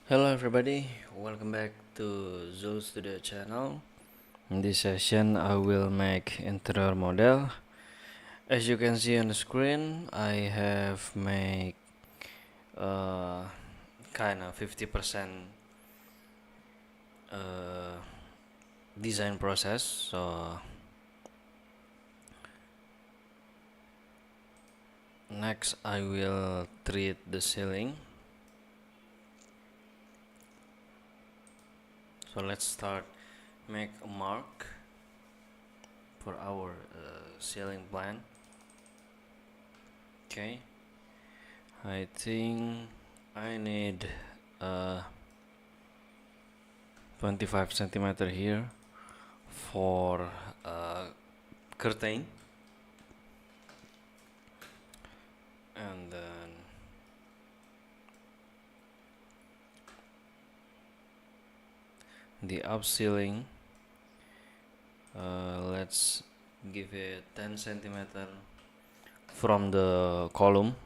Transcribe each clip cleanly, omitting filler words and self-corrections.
Hello everybody, welcome back to Zoo Studio channel. In this session I will make interior model. As you can see on the screen, I have made uh, kind of 50% uh, design process. So next I will treat the ceiling. So let's start. Make a mark for our ceiling plan. Okay, I think I need 25 centimeter here for curtain, and then the up ceiling, let's give it 10 centimeter from the column,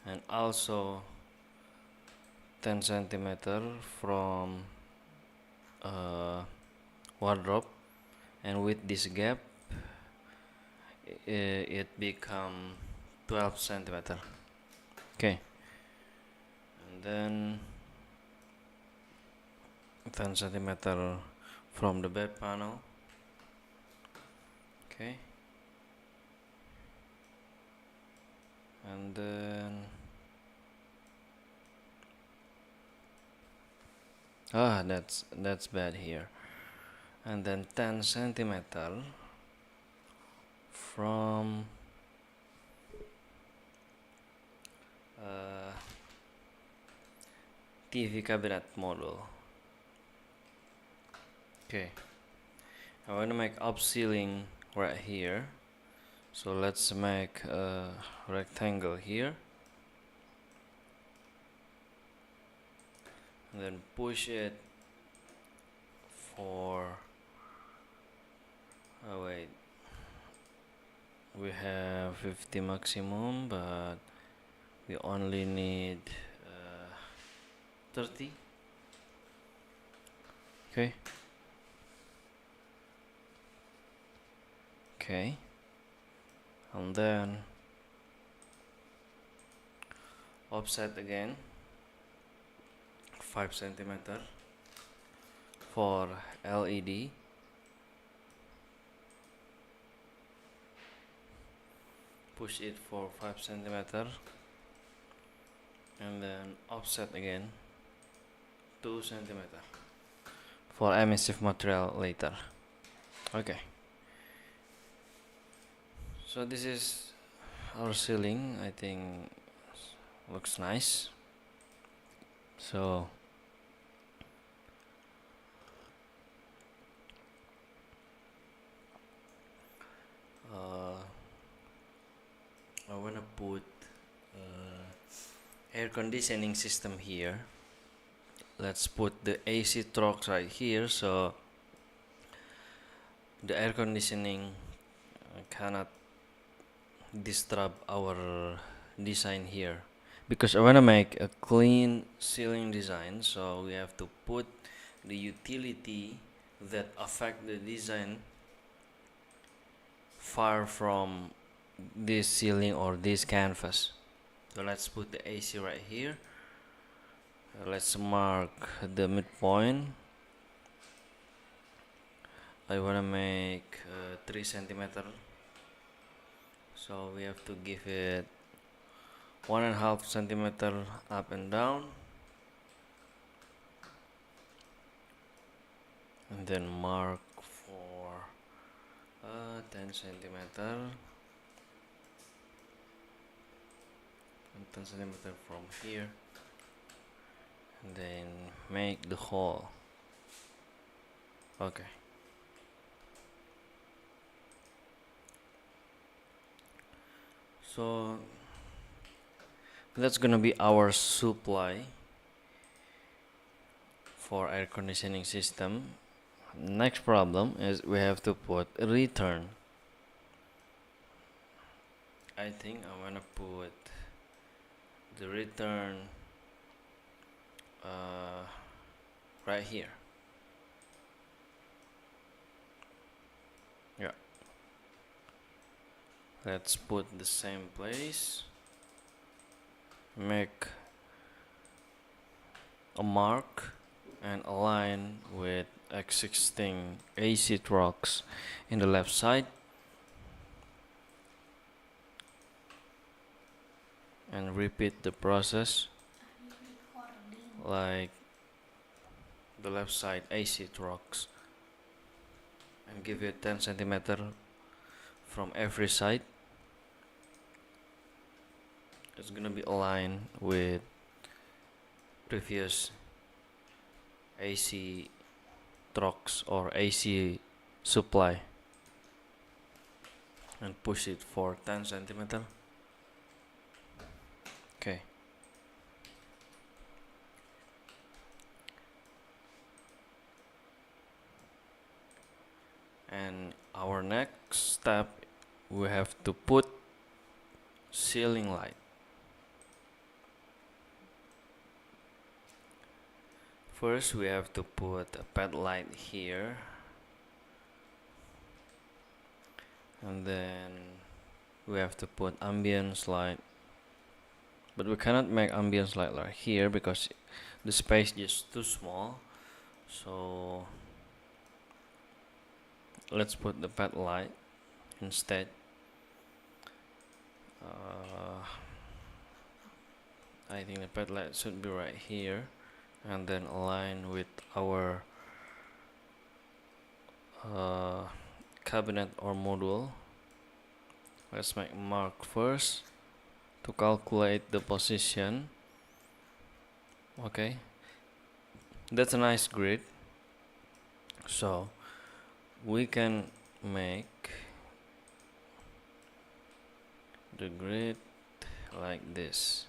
and also 10 centimeter from wardrobe, and with this gap it become 12 centimeter. Okay, and then 10 centimeter from the bed panel. Okay, and then that's bad here, and then 10 centimeter from uh, TV cabinet module. Okay, I want to make up ceiling right here, so let's make a rectangle here, and then push it for oh wait, we have 50 maximum, but we only need 30. Okay, okay, and then offset again 5 centimeter for LED, push it for 5 centimeter, and then offset again 2 centimeter for emissive material later. Okay, so this is our ceiling. I think looks nice. So I wanna put air conditioning system here. Let's put the AC trucks right here, so the air conditioning cannot disturb our design here, because I want to make a clean ceiling design, so we have to put the utility that affect the design far from this ceiling or this canvas. So let's put the AC right here. Let's mark the midpoint. I want to make 3 centimeter, so we have to give it 1.5 centimeter up and down, and then mark for 10 centimeter and 10 centimeter from here, and then make the hole. Okay, so that's gonna be our supply for air conditioning system. Next problem is we have to put return. I think I wanna put the return right here. Yeah, let's put the same place, make a mark and align with existing AC trucks in the left side, and repeat the process like the left side AC trucks, and give it 10 centimeter from every side. It's gonna be aligned with previous AC trucks or AC supply, and push it for 10 centimeter. Okay. And our next step, we have to put ceiling light. First we have to put a pad light here, and then we have to put ambience light, but we cannot make ambience light right here because the space is too small. So let's put the pad light instead. I think the pad light should be right here, and then align with our cabinet or module. Let's make mark first to calculate the position. Okay, that's a nice grid, so we can make the grid like this.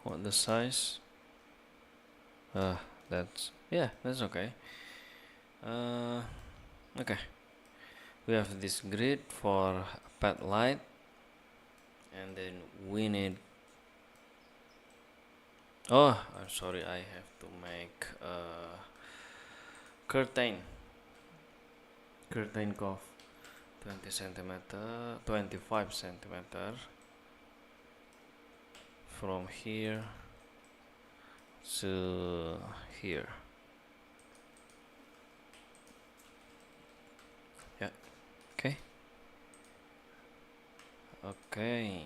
What the size? That's okay. Okay, we have this grid for pad light, and then we need, I'm sorry, I have to make a curtain of 20 centimeter 25 centimeter from here to here. Yeah, okay.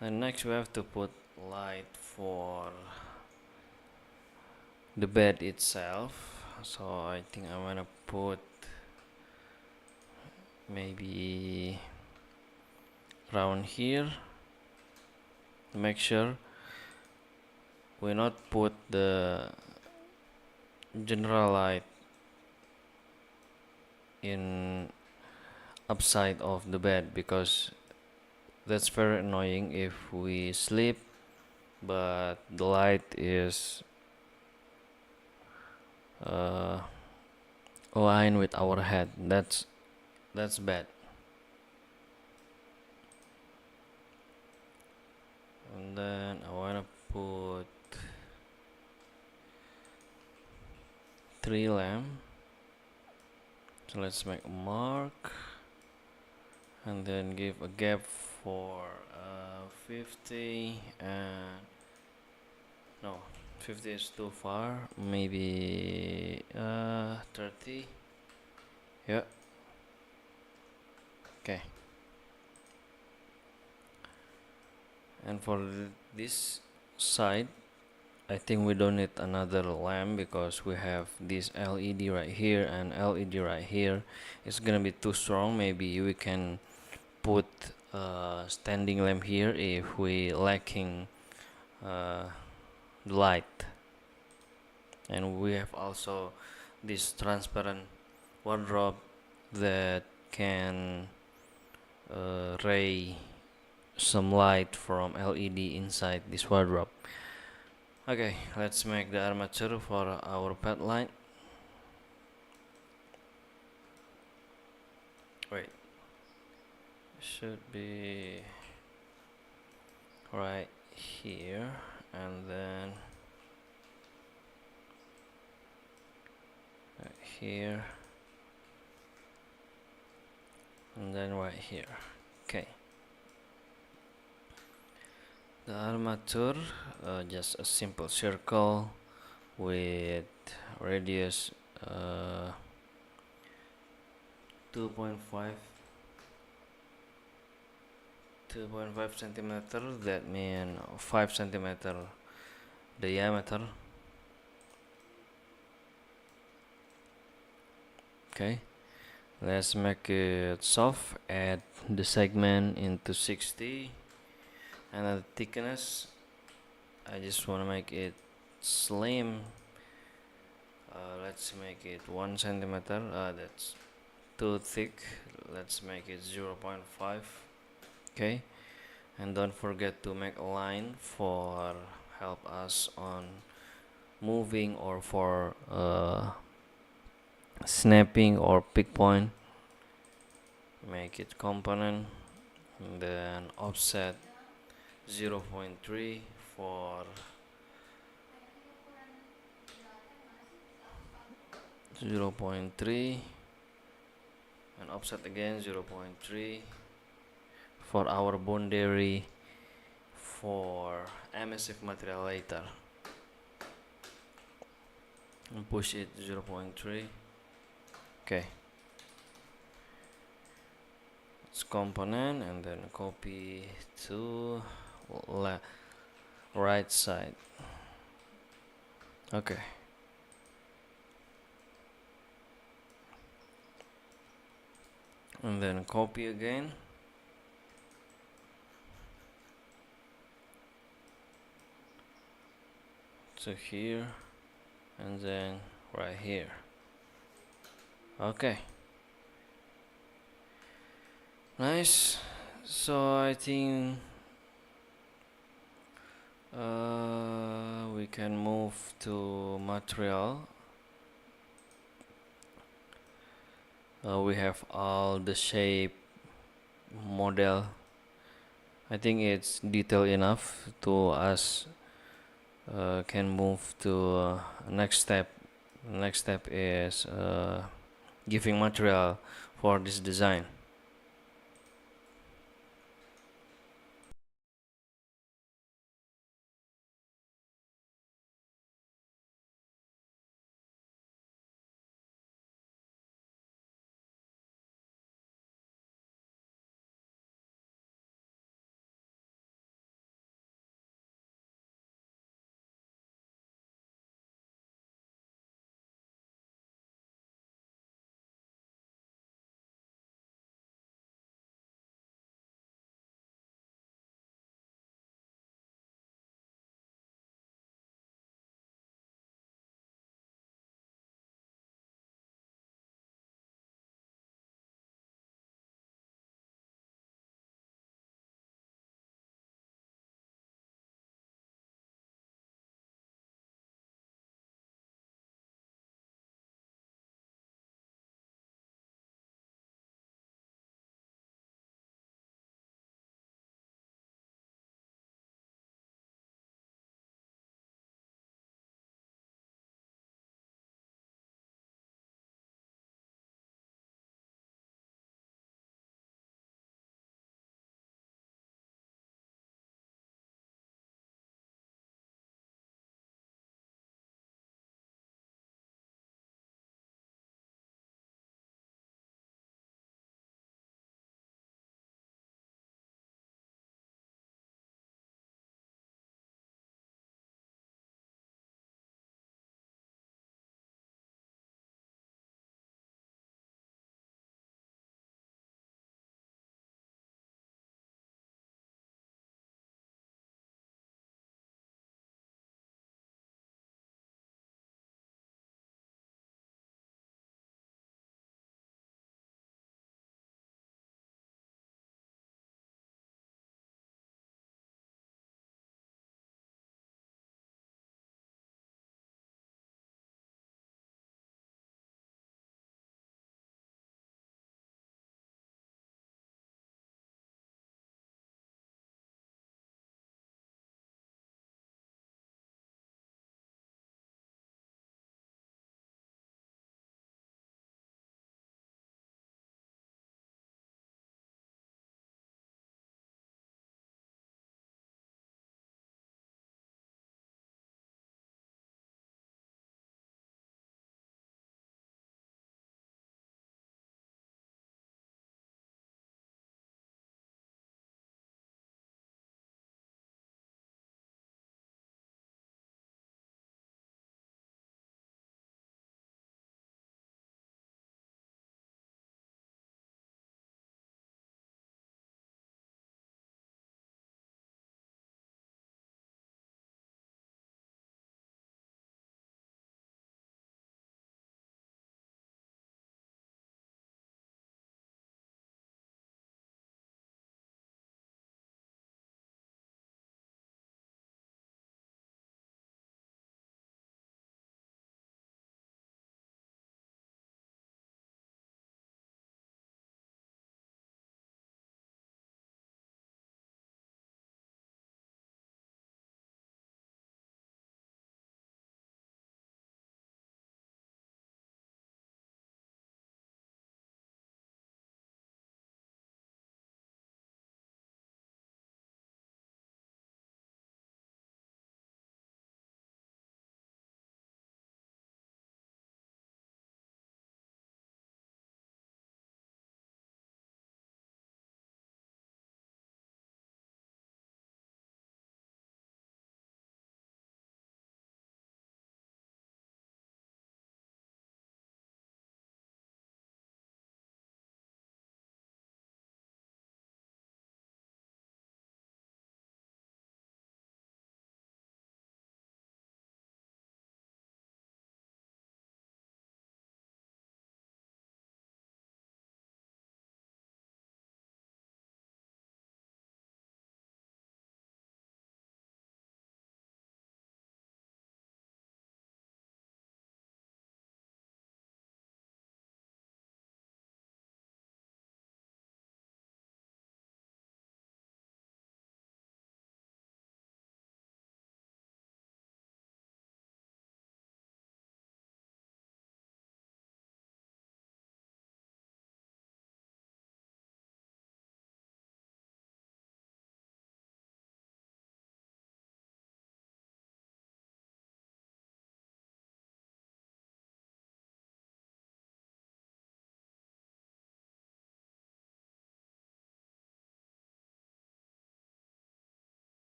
And next we have to put light for the bed itself. So I think I wanna put maybe around here. Make sure we not put the general light in upside of the bed, because that's very annoying if we sleep but the light is aligned with our head. That's bad. And then I wanna put 3 lamp. So let's make a mark, and then give a gap for 50, and no, 50 is too far, maybe 30. Yeah, okay. And for this side, I think we don't need another lamp because we have this LED right here and LED right here. It's gonna be too strong. Maybe we can put a standing lamp here if we lacking light. And we have also this transparent wardrobe that can ray some light from LED inside this wardrobe. Okay, let's make the armature for our pad light. wait, should be right here, and then right here, and then right here. Okay, the armature, just a simple circle with radius 2.5 centimeter, that means 5 centimeter diameter. Okay, let's make it soft. Add the segment into 60, and the thickness, I just want to make it slim. Let's make it 1 centimeter. That's too thick. Let's make it 0.5. Okay, and don't forget to make a line for help us on moving or for snapping or pick point. Make it component, and then offset 0.3 for 0.3, and offset again 0.3 for our boundary for emissive material later, and push it 0.3. Okay, it's component, and then copy to right side. Okay, and then copy again, to here, and then right here. Okay, nice. So I think we can move to material. We have all the shape model. I think it's detailed enough to us can move to next step. Next step is giving material for this design.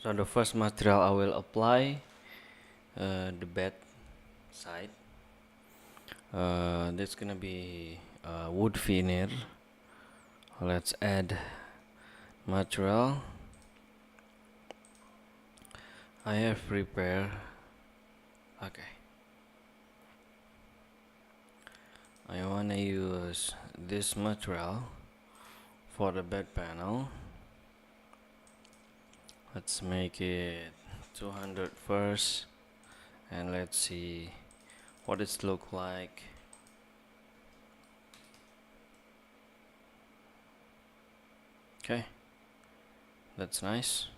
So the first material I will apply, the bed side. That's gonna be wood veneer. Let's add material. I have prepared. Okay, I wanna use this material for the bed panel. Let's make it 200 first, and let's see what it look like. Okay, that's nice.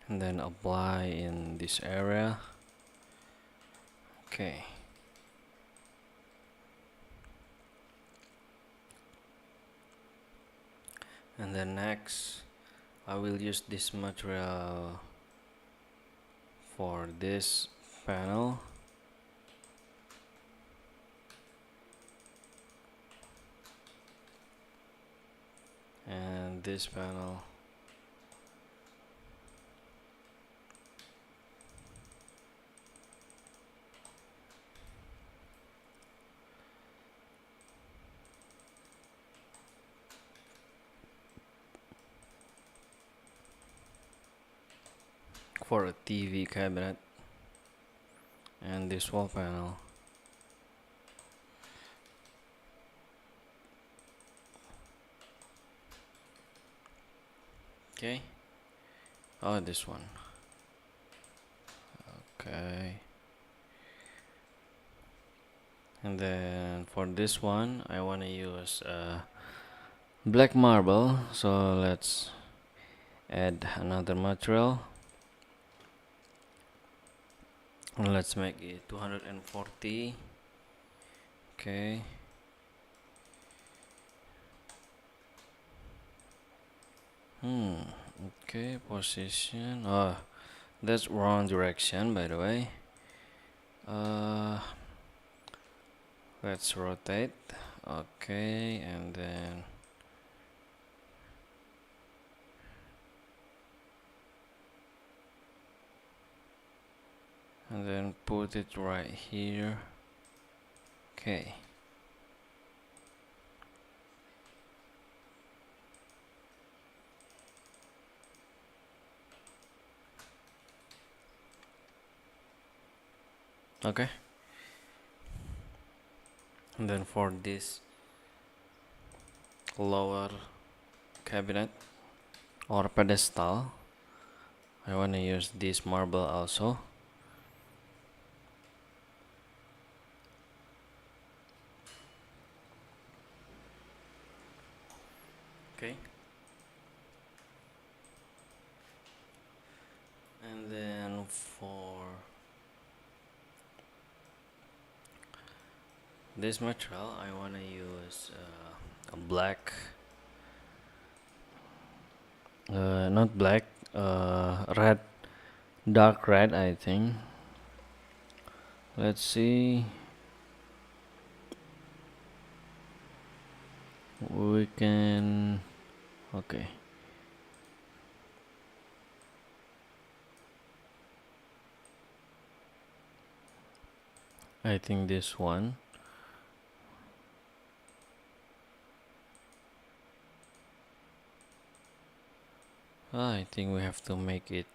And then apply in this area. Okay, and then next I will use this material for this panel. And this panel. For a TV cabinet, and this wall panel. Okay. Oh, this one. Okay. And then for this one, I want to use black marble. So let's add another material. And let's make it 240. Okay. Okay, position. Oh, that's wrong direction, by the way. Let's rotate. Okay, and then put it right here. Okay. Okay. And then for this lower cabinet or pedestal, I want to use this marble also. Okay. And then for this material, I want to use a black, not black, red, dark red, I think. Let's see. We can. Okay. I think this one. I think we have to make it.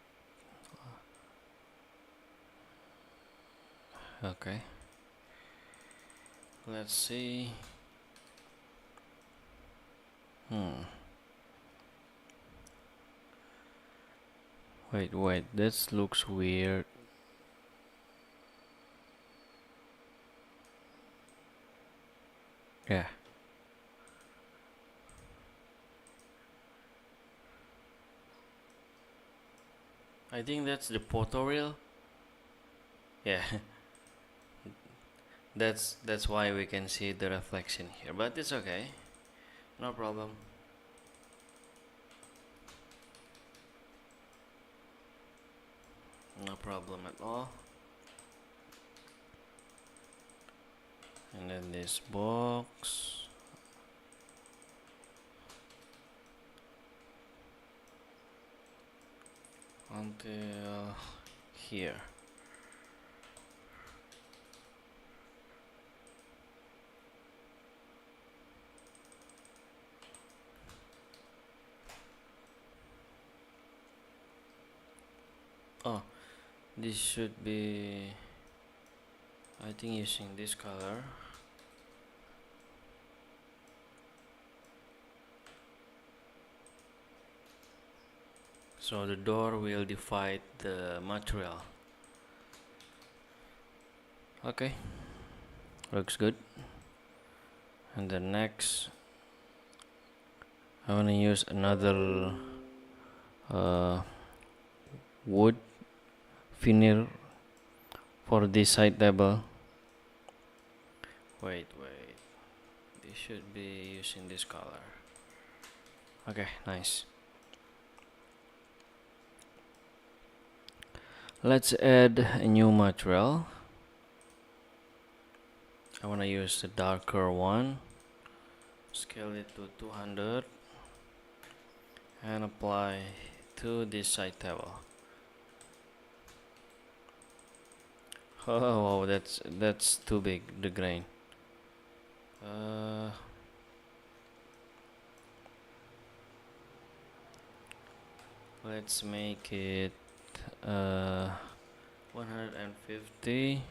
Okay. Let's see. Wait, this looks weird. Yeah. I think that's the tutorial. Yeah. That's why we can see the reflection here, but it's okay. No problem. No problem at all. And then this box. until here. Oh, this should be, I think, using this color. So the door will divide the material. Okay, looks good. And then next, I want to use another wood veneer for this side table. Wait, this should be using this color. Okay, nice. Let's add a new material. I want to use the darker one. Scale it to 200 and apply to this side table. Oh, that's too big, the grain. Let's make it 150.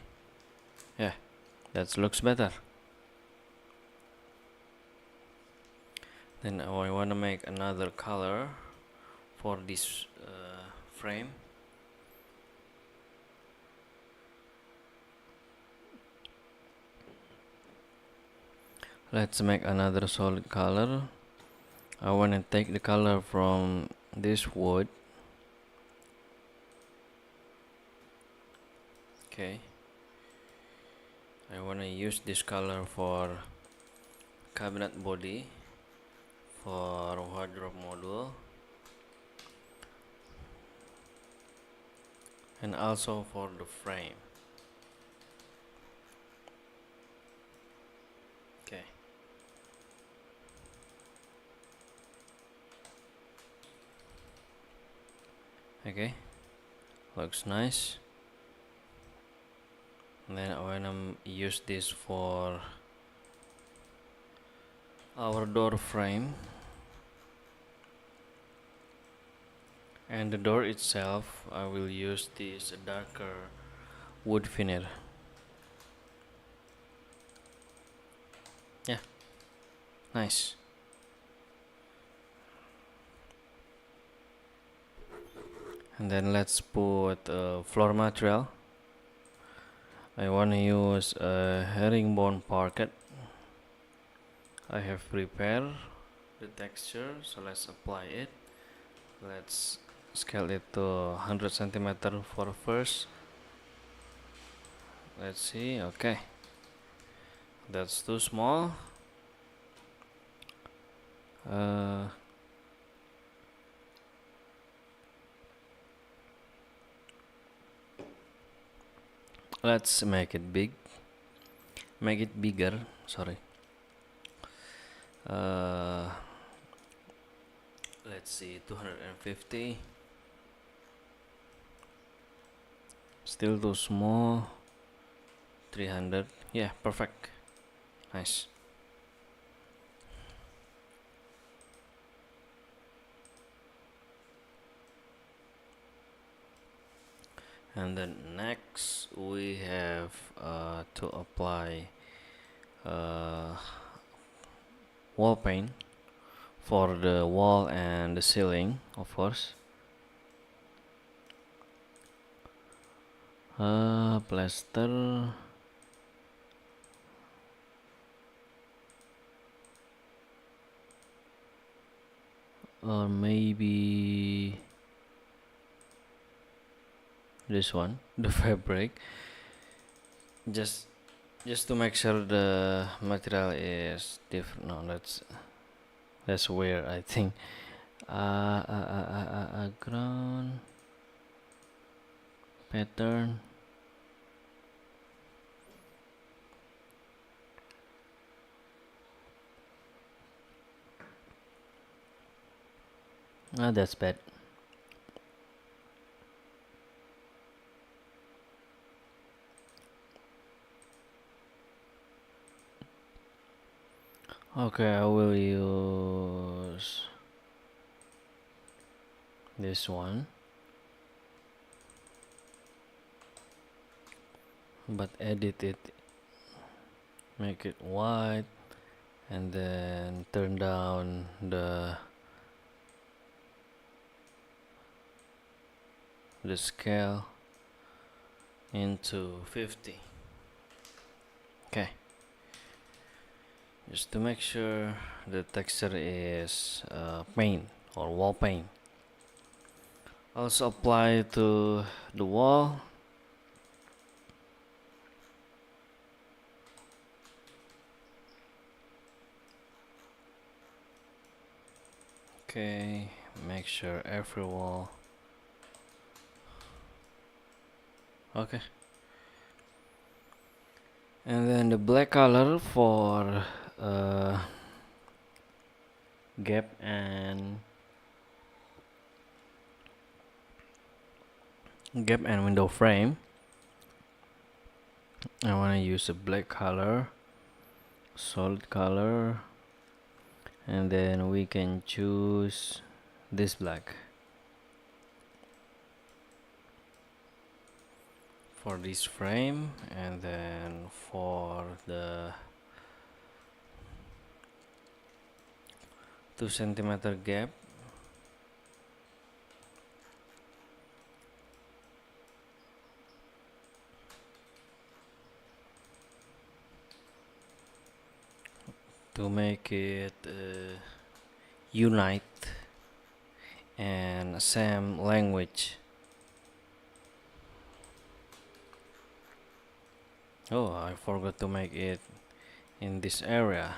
Yeah, that looks better. Then I want to make another color for this frame. Let's make another solid color. I want to take the color from this wood. Okay, I want to use this color for cabinet body, for wardrobe module, and also for the frame. Okay. Okay, looks nice. And then I wanna use this for our door frame, and the door itself I will use this darker wood veneer. Yeah, nice. And then let's put floor material. I want to use a herringbone parquet. I have prepared the texture, so let's apply it. Let's scale it to 100 centimeter for first. Let's see. Okay, that's too small. Let's make it bigger, sorry. Let's see, 250. Still too small. 300. Yeah, perfect. Nice. And then next we have to apply wall paint for the wall and the ceiling, of course. Plaster. Or maybe this one, the fabric, just to make sure the material is different. No, that's weird, I think. Ground pattern. That's bad. Okay, I will use this one, but edit it, make it white, and then turn down the scale into 50. Okay, just to make sure the texture is paint or wall paint. Also apply to the wall. Okay, make sure every wall. Okay, and then the black color for uh, gap and window frame. I want to use a black color, solid color, and then we can choose this black for this frame, and then for the 2 centimeter gap, to make it unite and same language. Oh, I forgot to make it in this area.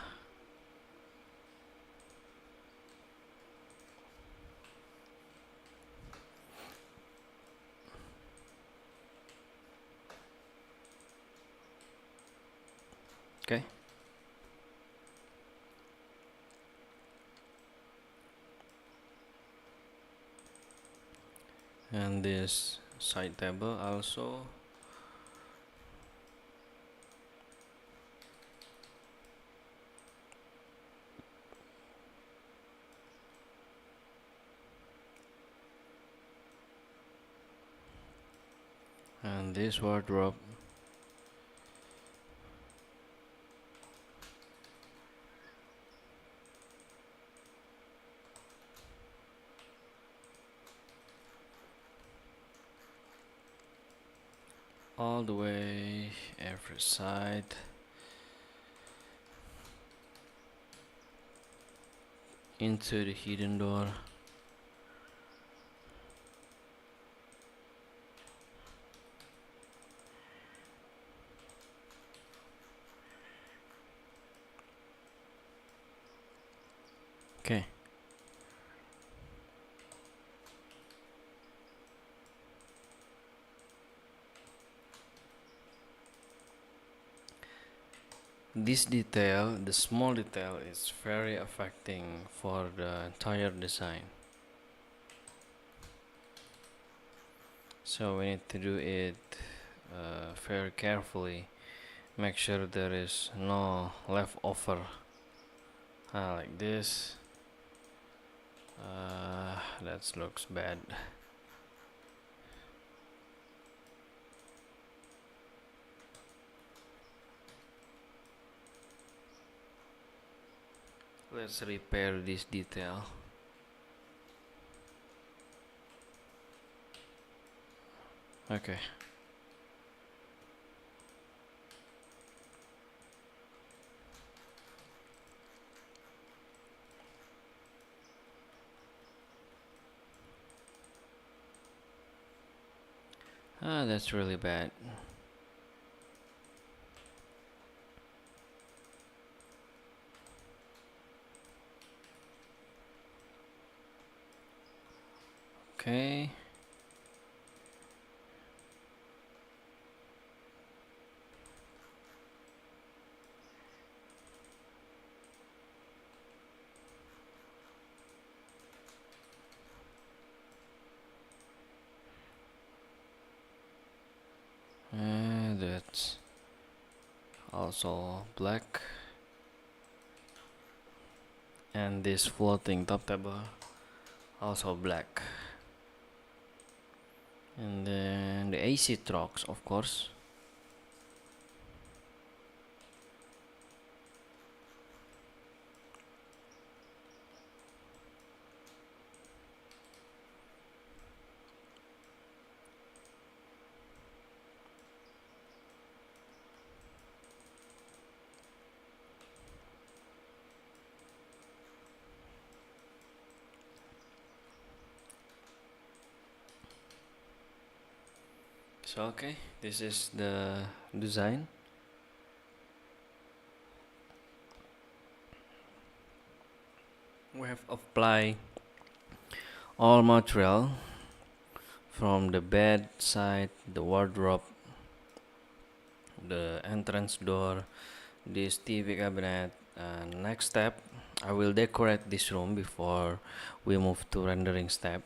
Okay, and this side table also. And this wardrobe. All the way, every side, into the hidden door. Okay, this detail, the small detail, is very affecting for the entire design. So we need to do it very carefully. Make sure there is no leftover like this. That looks bad. Let's repair this detail. Okay. That's really bad. Okay. That's also black. and this floating top table also black, and then the AC trucks, of course. So okay, this is the design. We have applied all material from the bed side, the wardrobe, the entrance door, this TV cabinet. And next step, I will decorate this room before we move to rendering step.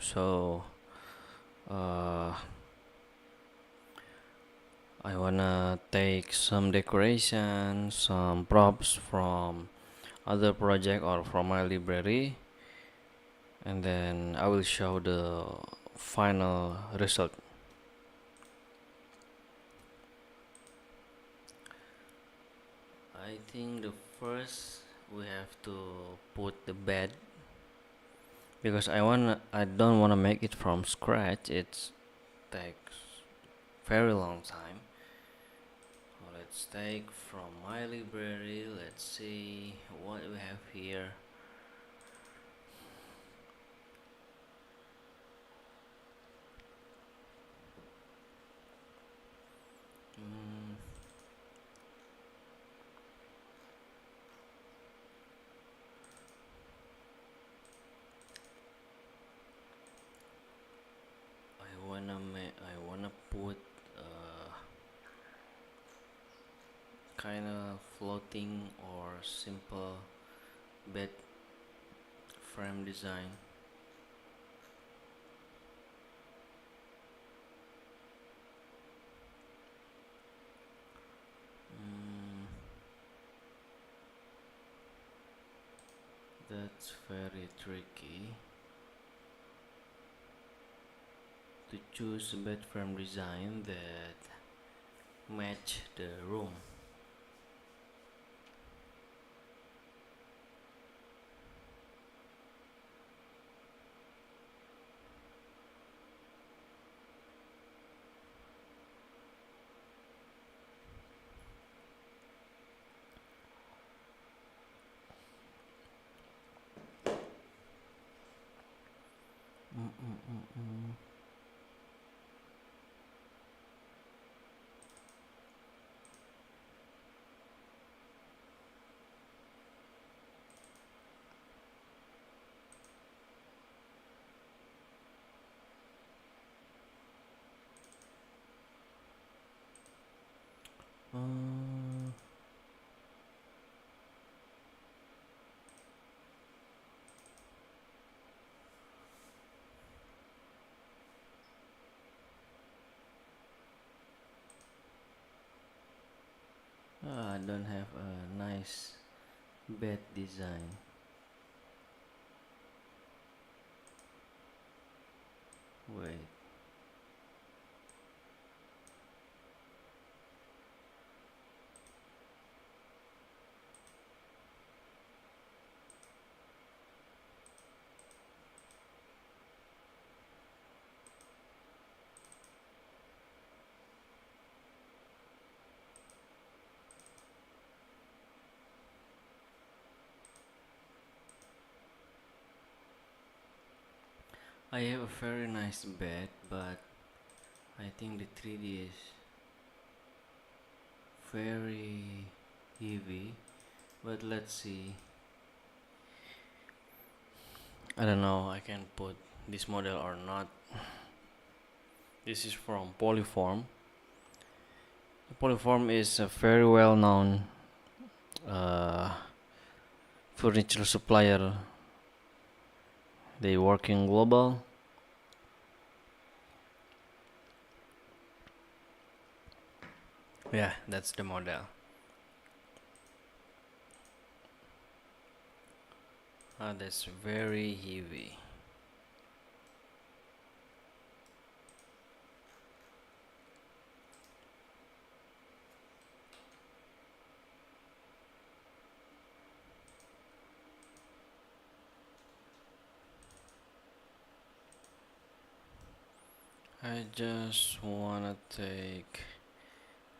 So uh, I wanna take some decoration, some props from other project or from my library, and then I will show the final result. I think the first we have to put the bed, because I don't wanna make it from scratch. It takes very long time. So let's take from my library. Let's see what we have here. Mm, I wanna put kind of floating or simple bed frame design. Mm, that's very tricky to choose a bed frame design that match the room. Mm, mm, mm, mm. Uh, I don't have a nice bed design. Wait. I have a very nice bed, but I think the 3D is very heavy. But let's see. I don't know I can put this model or not. This is from Polyform. Polyform is a very well known uh, furniture supplier. They work in global. Yeah, that's the model. That's very heavy. I just wanna take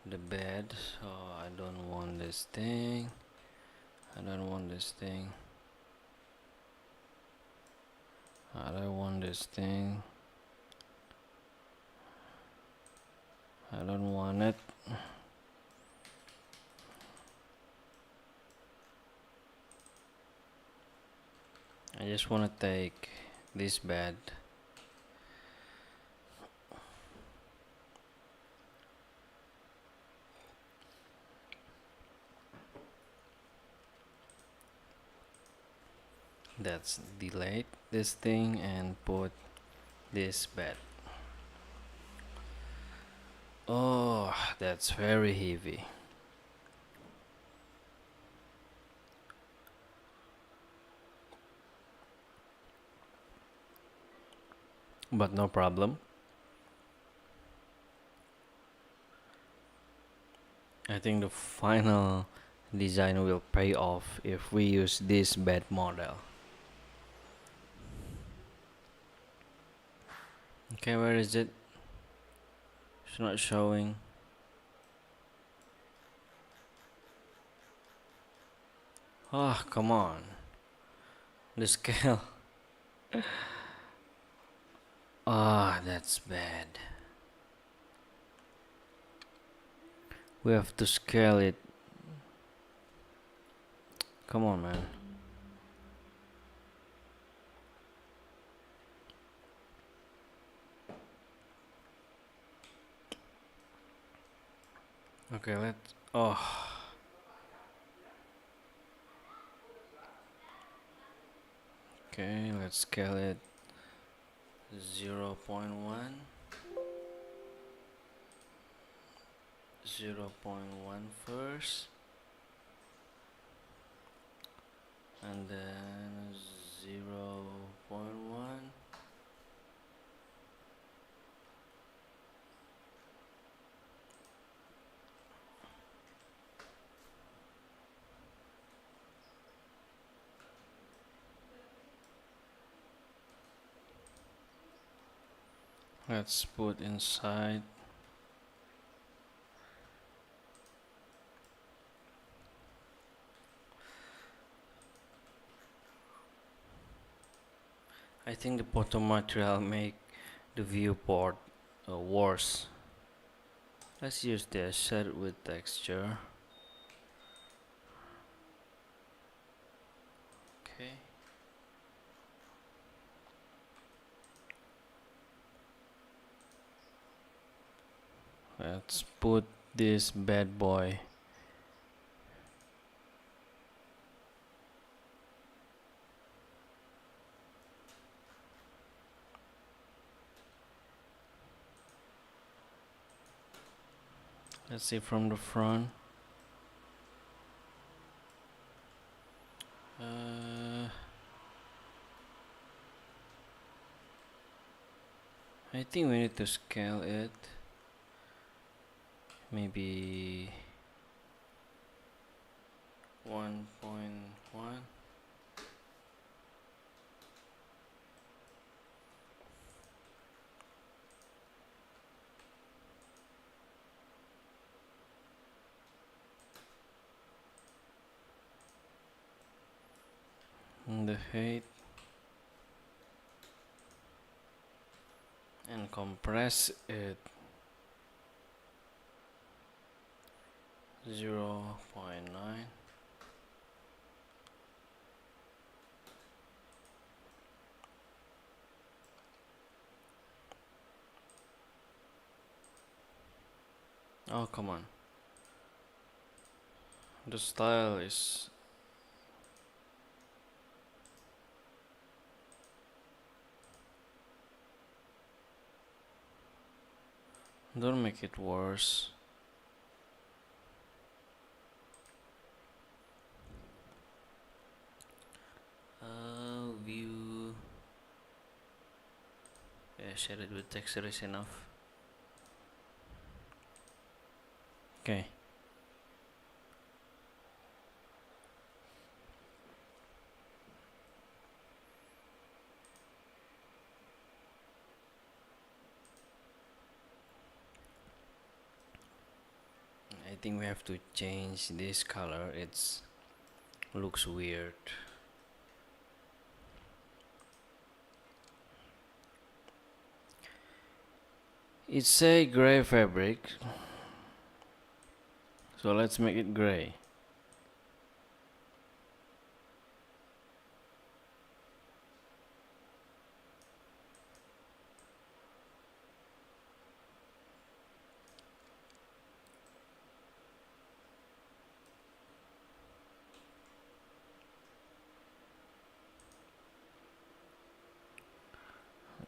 the bed, so I don't want this thing. I don't want this thing. I don't want this thing. I don't want it. I just wanna take this bed. That's delete this thing and put this bed. Oh, that's very heavy. But no problem. I think the final design will pay off if we use this bed model. Okay, where is it? It's not showing. Oh, come on. The scale. Ah, that's bad. We have to scale it. Come on, man. Okay, let's. Oh. Okay, let's scale it 0 0.1, 0 0.1 first, and then 0 0.1. Let's put inside. I think the bottom material make the viewport worse. Let's use the set with texture. Okay. Let's put this bad boy. Let's see from the front. I think we need to scale it. Maybe 1.1. And the height, and compress it 0.9. Oh, come on. The style is. Don't make it worse. shaded with texture is enough. Okay. I think we have to change this color. It's looks weird. It's a gray fabric, so let's make it gray.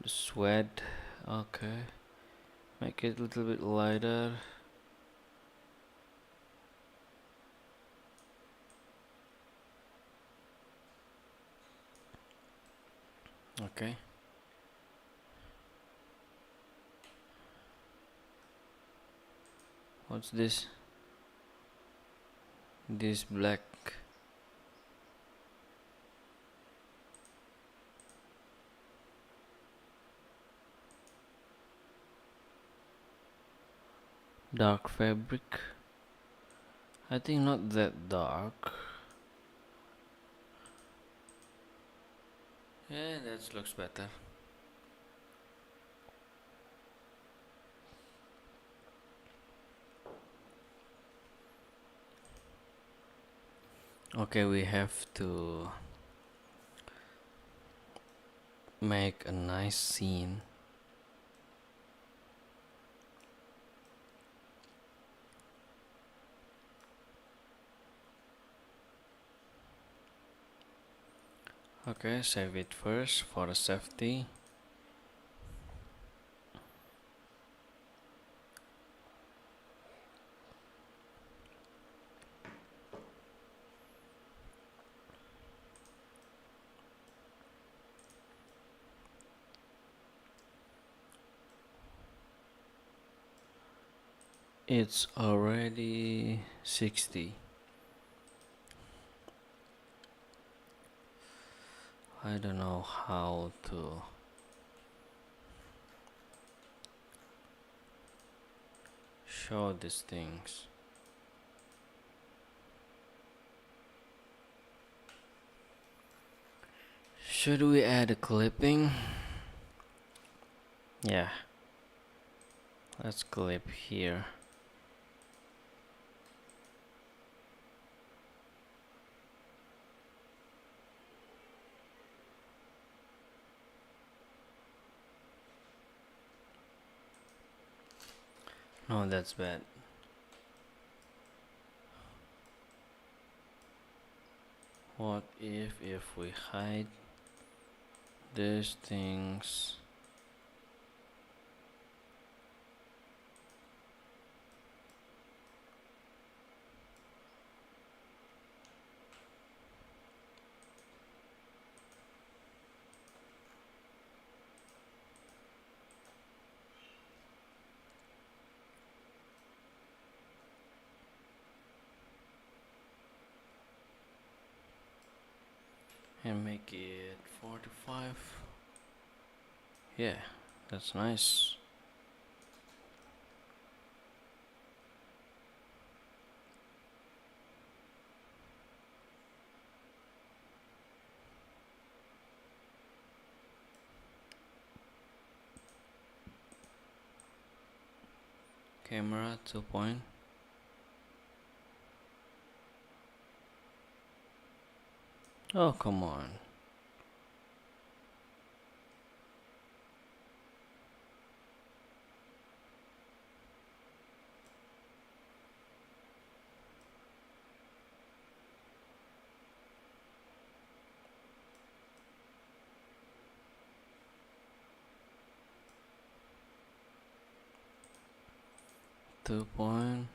The sweat, okay, make it a little bit lighter. Okay. What's this? This black. Dark fabric. I think not that dark. Yeah, that looks better. Okay, we have to make a nice scene. Okay, save it first for the safety. It's already 60. I don't know how to show these things. Should we add a clipping? Yeah. Let's clip here. No, that's bad. What if we hide these things? And make it 45. Yeah, that's nice. Camera 2 point. Oh, come on. Two point.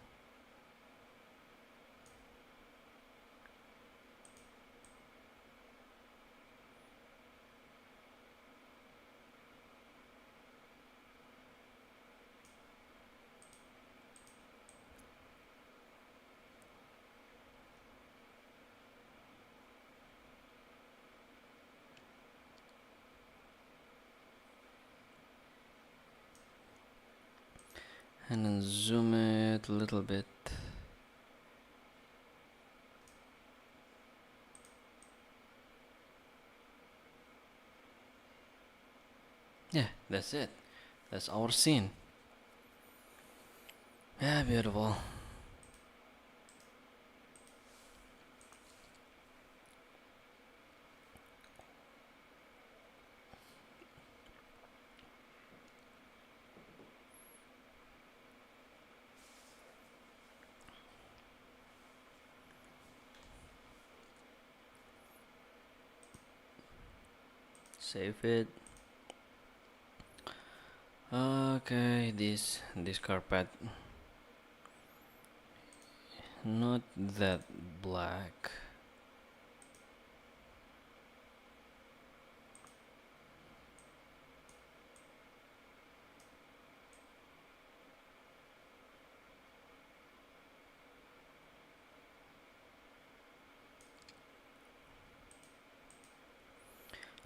and then zoom it a little bit. Yeah, that's it. That's our scene. Yeah, beautiful. Save it. Okay, this carpet, not that black.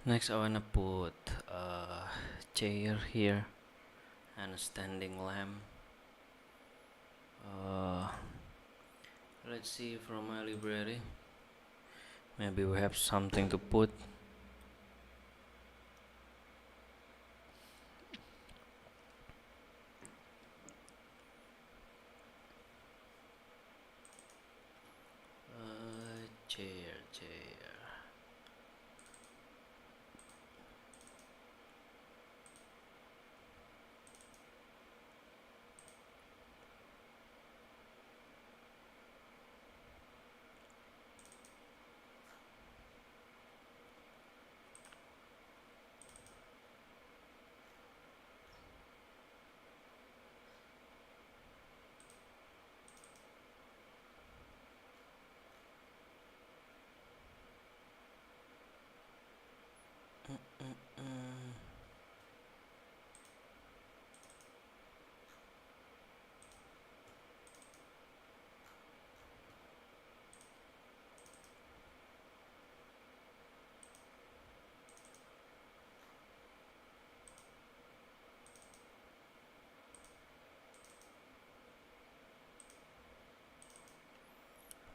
Next, I wanna put a chair here and a standing lamp. Uh, let's see from my library. Maybe we have something to put. Chair.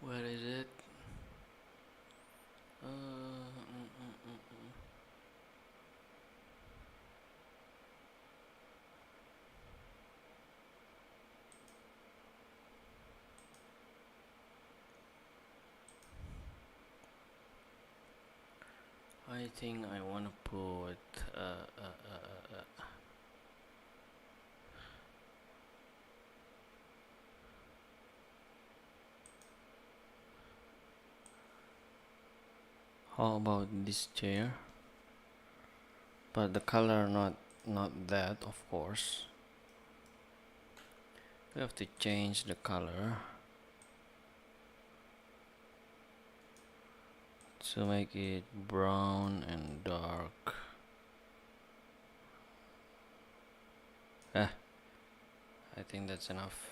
Where is it? Uh, mm, mm, mm, mm. I think I wanna put how about this chair? But the color not that, of course. We have to change the color to make it brown and dark. Ah, I think that's enough.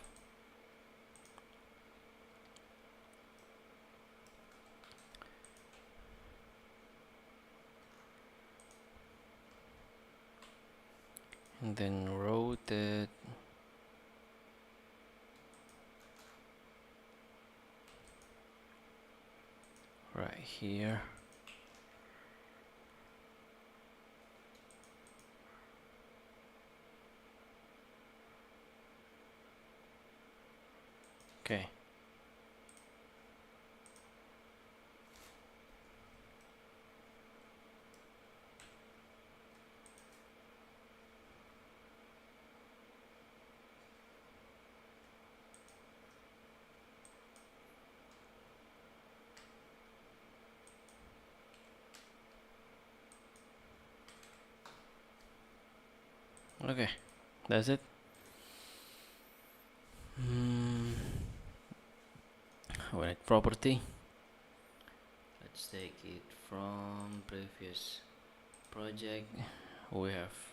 And then rotate right here. Okay. Okay, that's it. Hmm. We need property. Let's take it from previous project. We have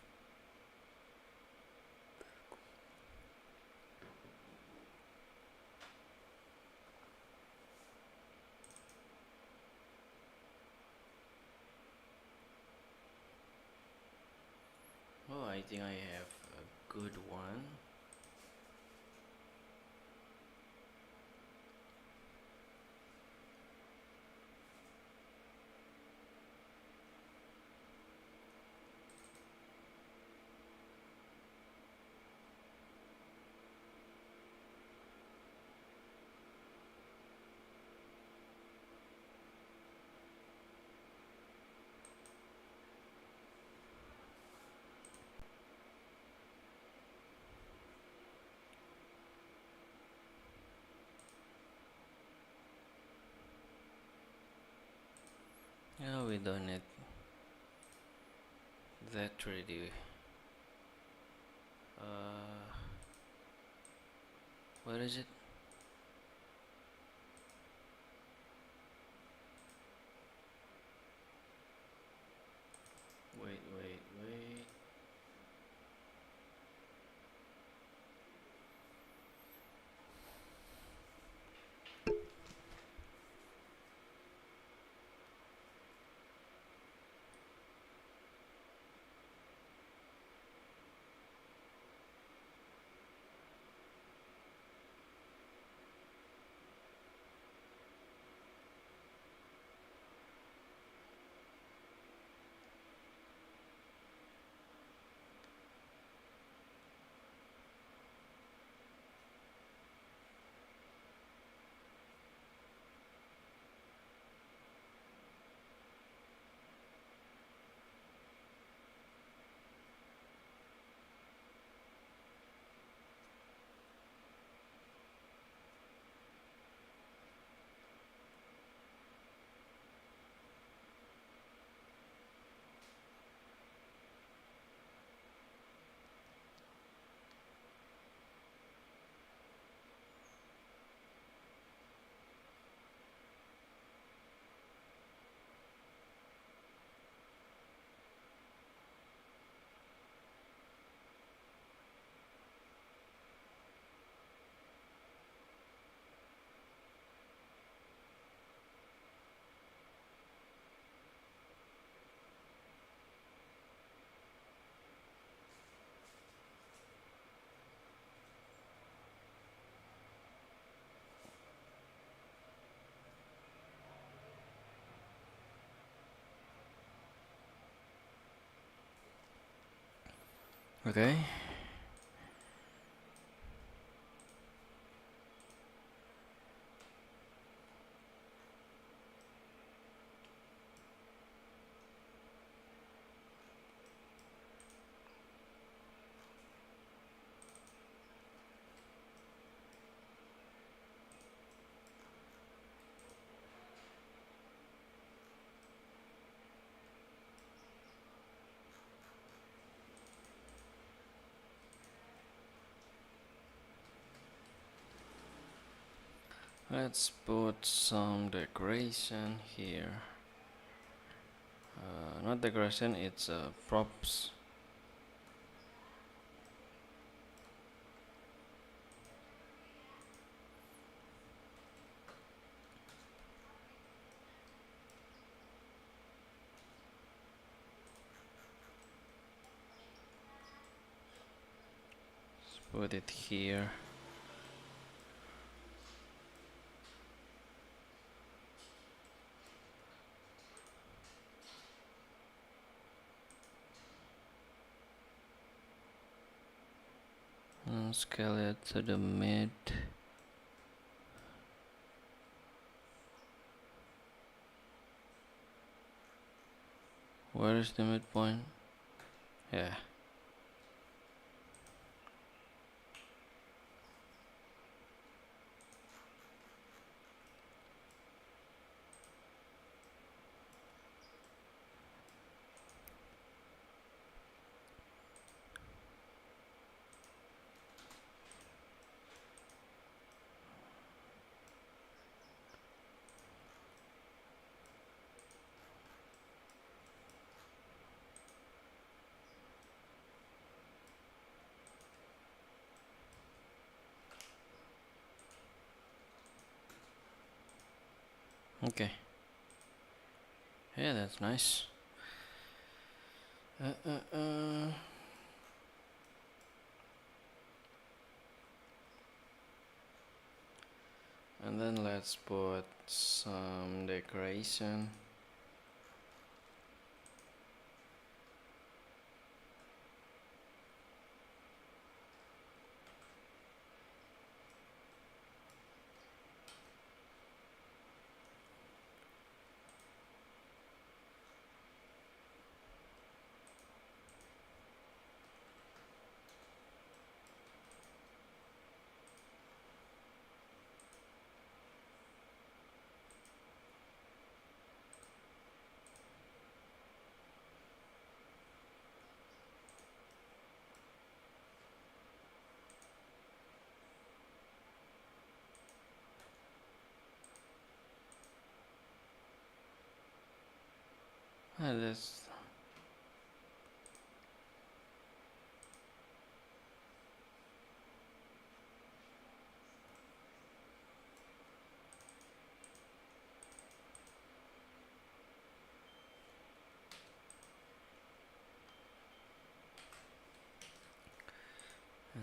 I think I have a good one. Yeah, we don't need that 3D. Uh, where is it? Wait. Okay. Let's put some decoration here. Not decoration, it's props. Let's put it here. And scale it to the mid. Where is the midpoint? Yeah. Okay. Yeah, that's nice. Uh, uh, uh. And then let's put some decoration. That's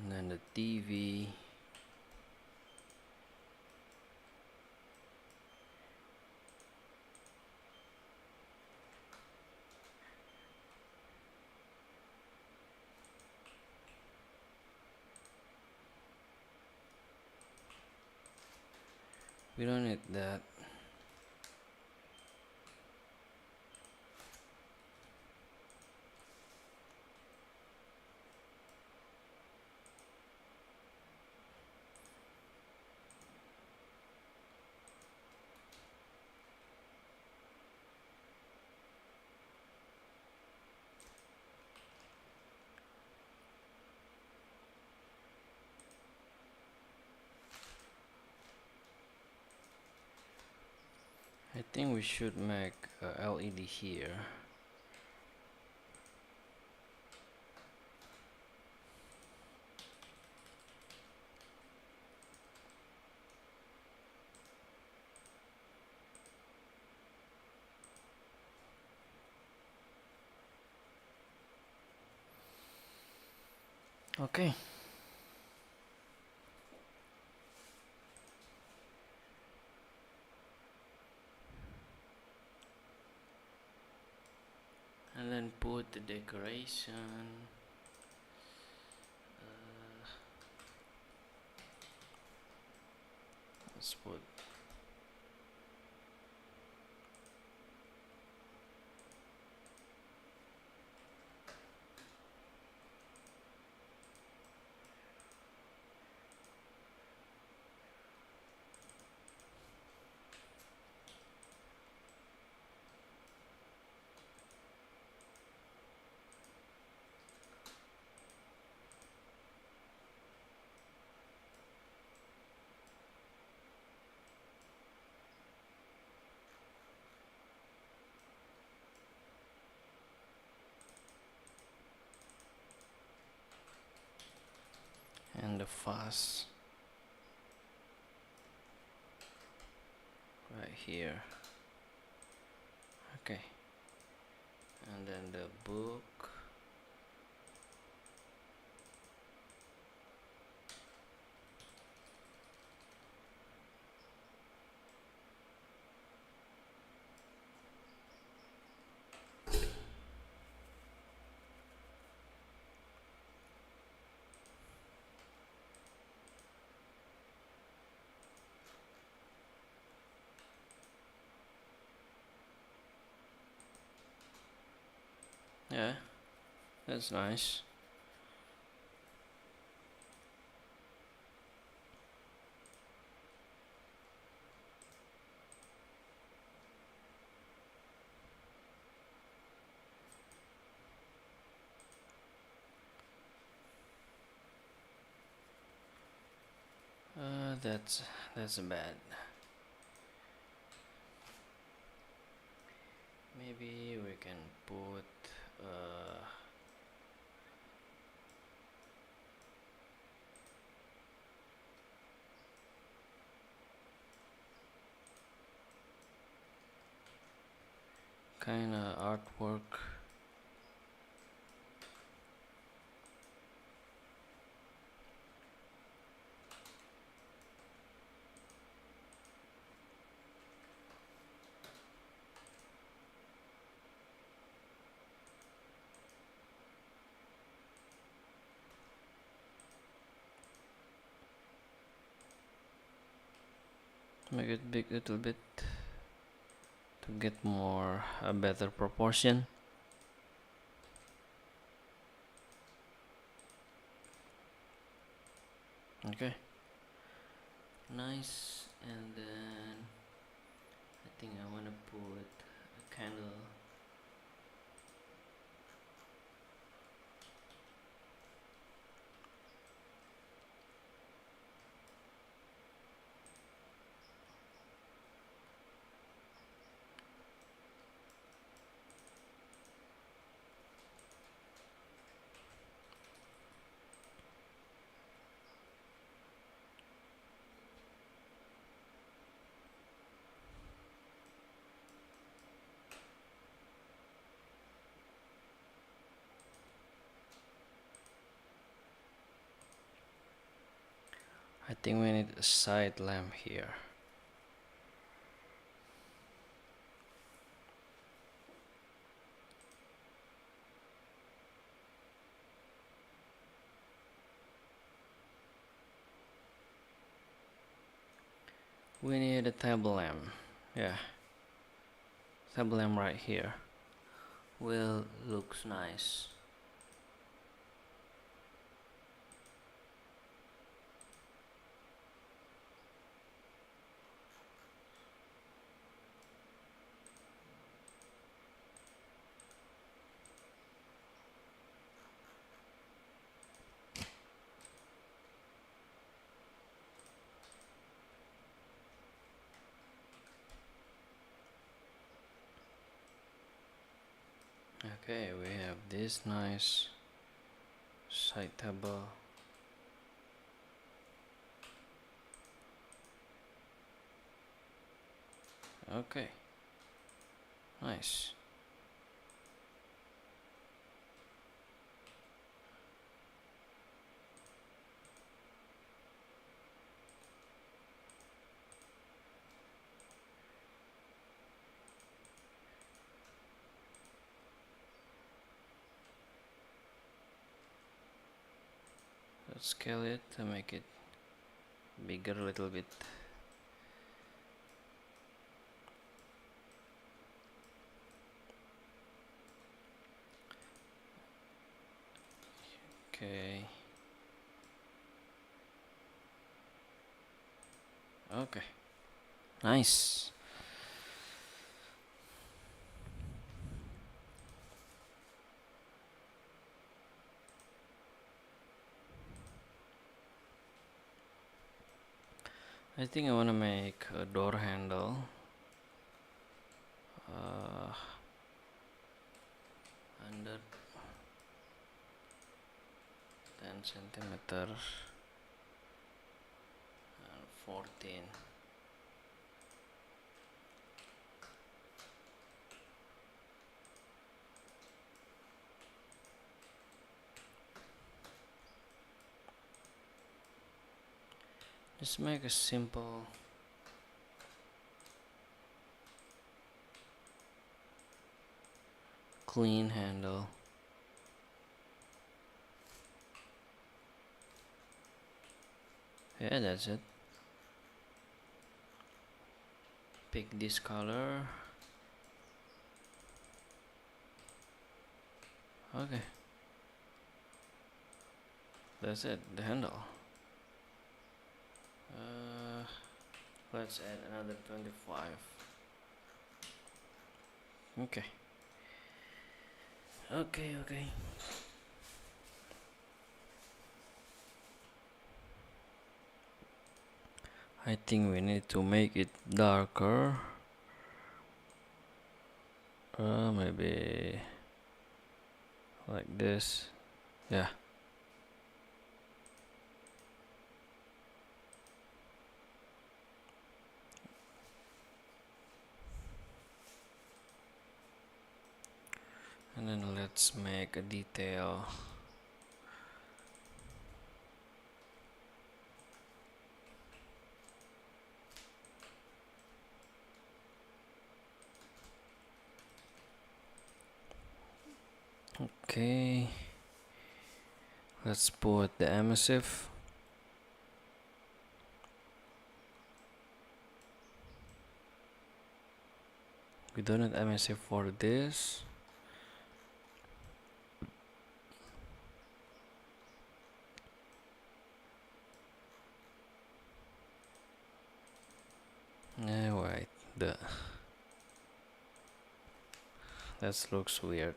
and then the TV. We don't need that. I think we should make a LED here. Okay. And then put the decoration. Let's put and the fast right here. Okay. And then the book. Yeah, that's nice. That's bad. Maybe we can put kind of artwork. Make it big a little bit to get more a better proportion. Okay, nice. And then I think I want to put a candle. I think we need a side lamp here. We need a table lamp. Yeah, table lamp right here. Will looks nice. Okay, we have this nice side table. Okay, nice. Let's scale it to make it bigger a little bit. Okay. Okay. Nice. I think I want to make a door handle. Under 10 centimeter and 14. Just make a simple clean handle. Yeah, that's it. Pick this color. Okay, that's it, the handle. Let's add another 25. Okay. Okay. I think we need to make it darker. Maybe like this. Yeah. And then let's make a detail. Okay, let's put the emissive. We don't need emissive for this. Wait, that looks weird.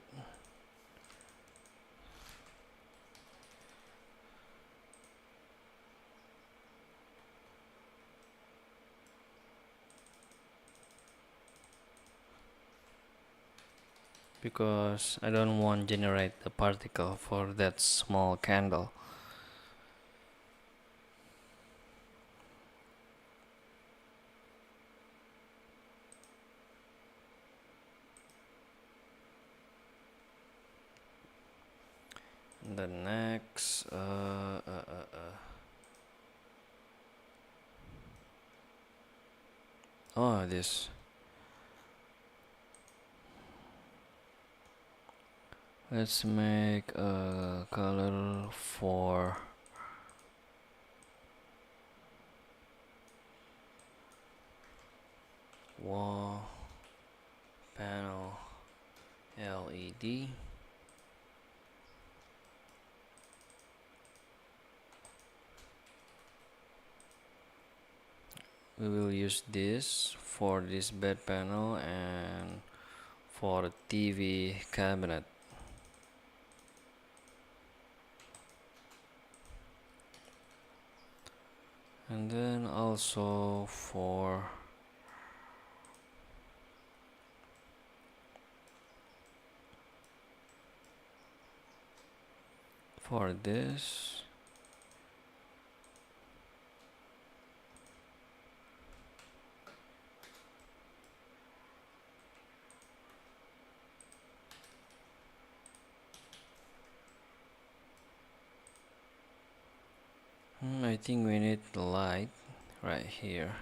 Because I don't want to generate the particle for that small candle. And then next, Oh, this. Let's make a color for wall panel LED. We will use this for this bed panel and for TV cabinet. And then also for this. I think we need the light right here.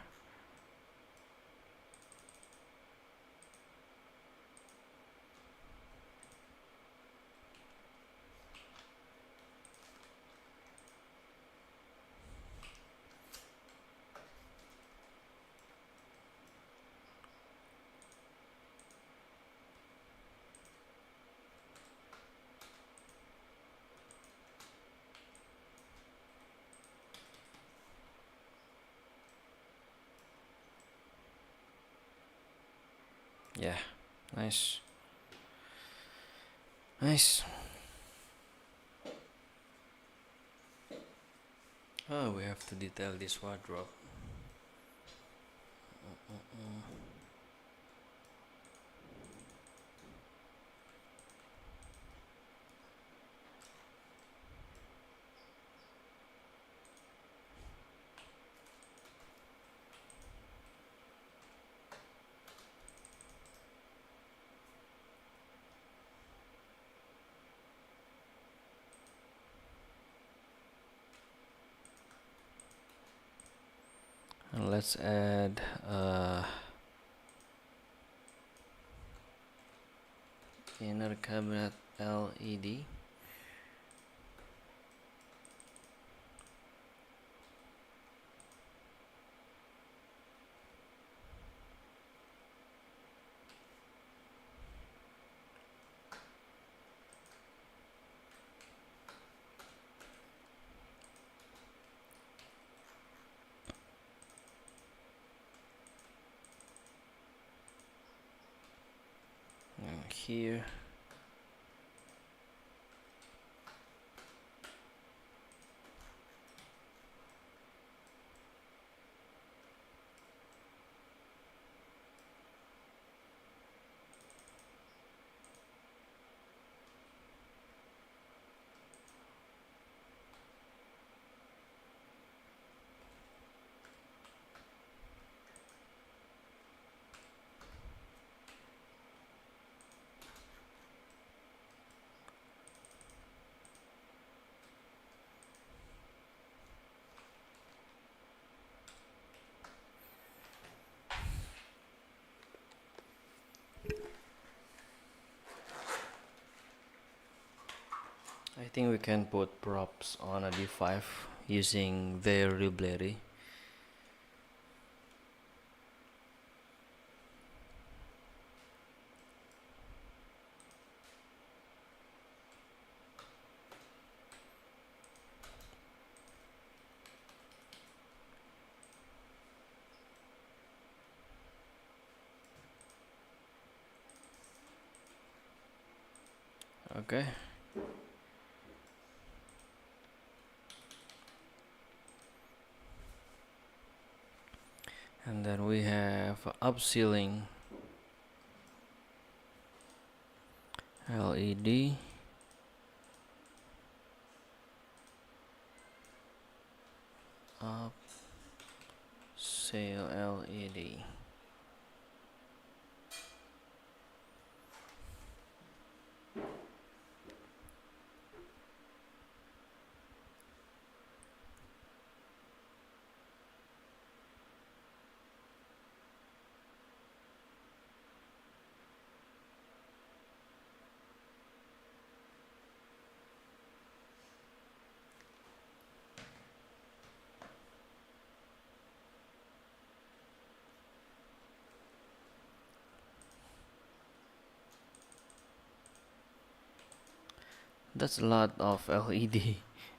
Yeah, nice. Nice. Oh, we have to detail this wardrobe. And let's add inner cabinet LED. And here. I think we can put props on a D5 using variability. Okay. And then we have up ceiling LED. Up sail LED. That's a lot of LED,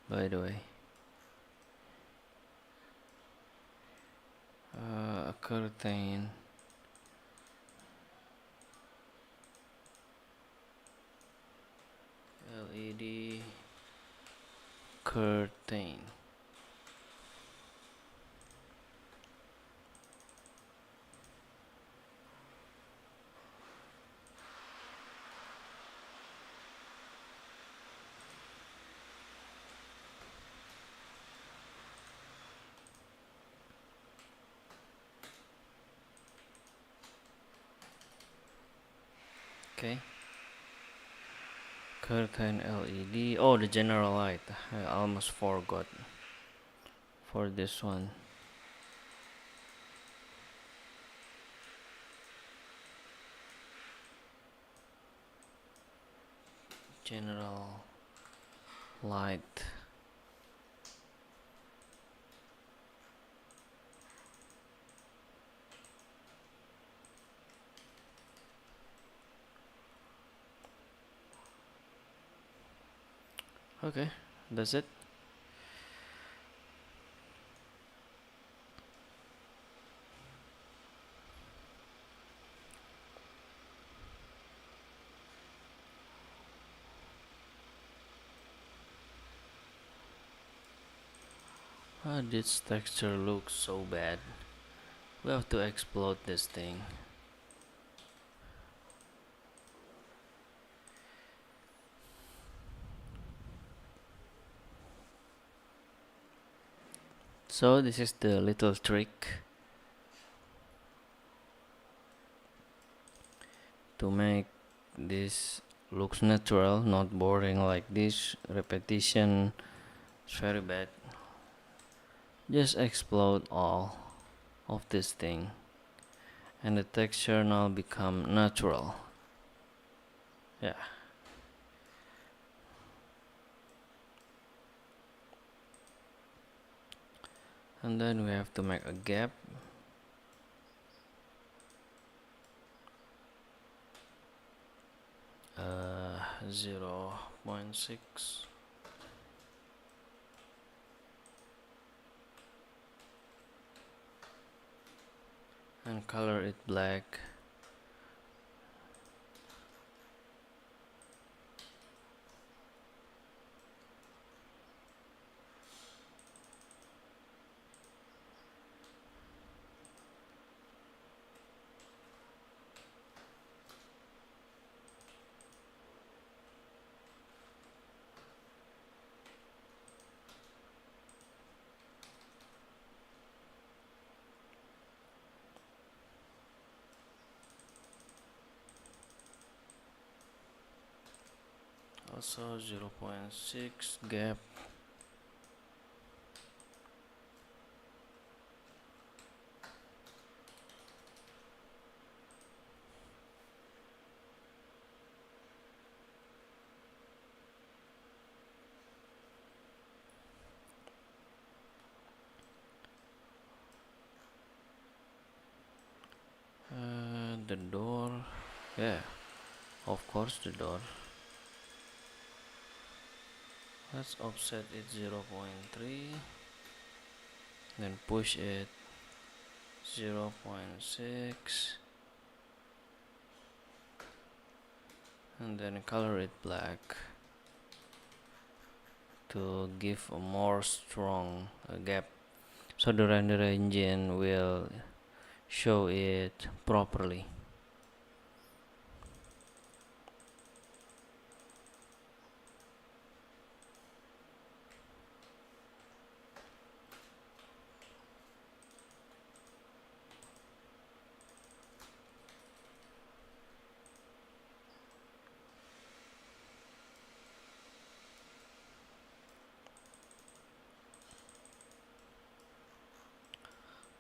by the way. A curtain. LED curtain. Okay. Curtain LED. Oh, the general light. I almost forgot for this one. General light. Okay, that's it. This texture looks so bad. We have to explode this thing. So this is the little trick to make this looks natural, not boring like this. Repetition is very bad. Just explode all of this thing and the texture now become natural. Yeah. And then we have to make a gap. 0.6. And color it black. Also 0.6 gap. The door. Yeah, of course the door. Let's offset it 0.3. Then push it 0.6. And then color it black to give a more strong gap, so the render engine will show it properly.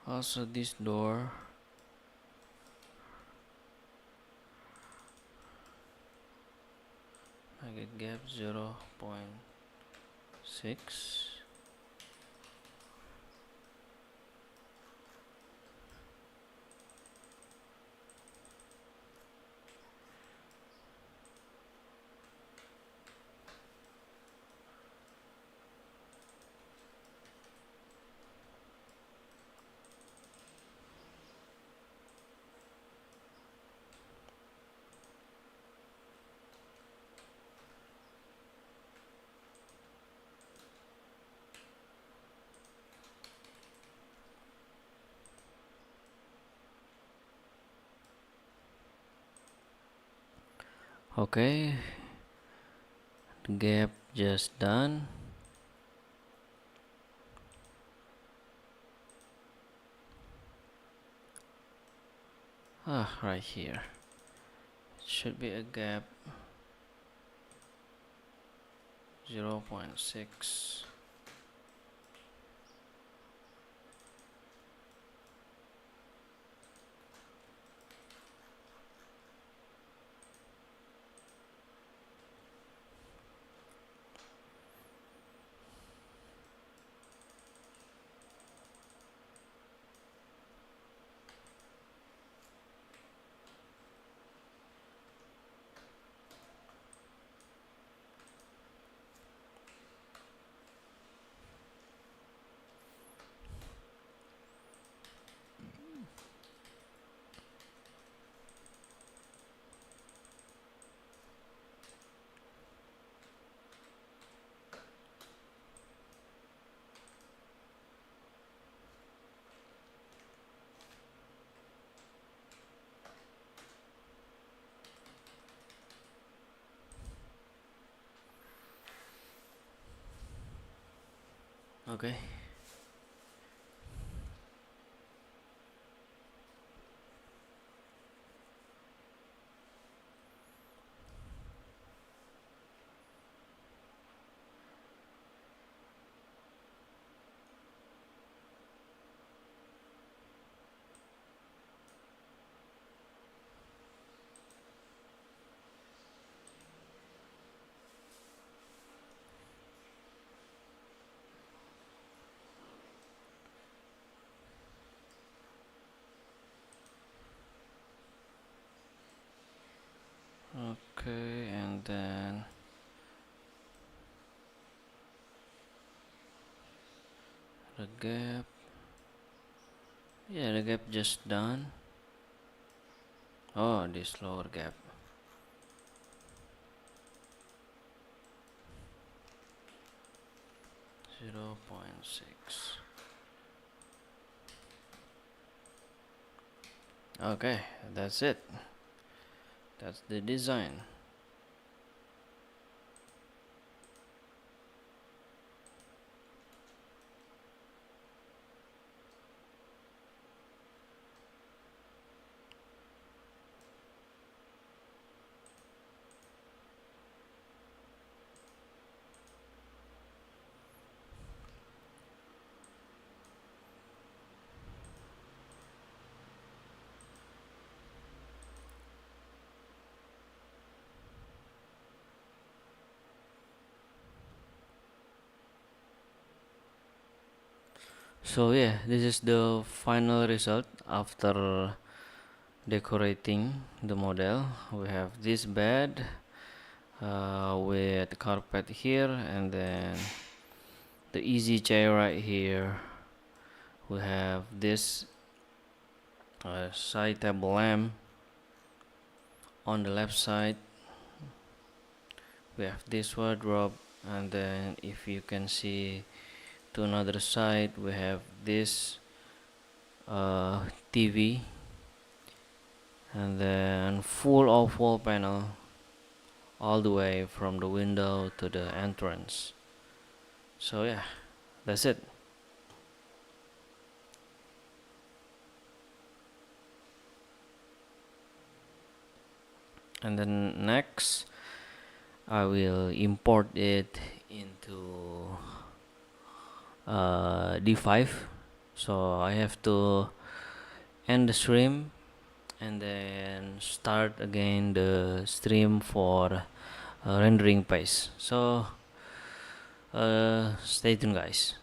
Also this door, make a gap 0.6. Okay, the gap just done. Right here it should be a gap 0.6. Okay. Okay, and then the gap. Yeah, the gap just done. Oh, this lower gap. Zero point 0.6. Okay, that's it. That's the design. So yeah, this is the final result after decorating the model. We have this bed with carpet here, and then the easy chair right here. We have this side table lamp on the left side. We have this wardrobe, and then if you can see to another side, we have this TV, and then full of wall panel all the way from the window to the entrance. So yeah, that's it. And then next I will import it into D5. So I have to end the stream and then start again the stream for rendering pace. So stay tuned, guys.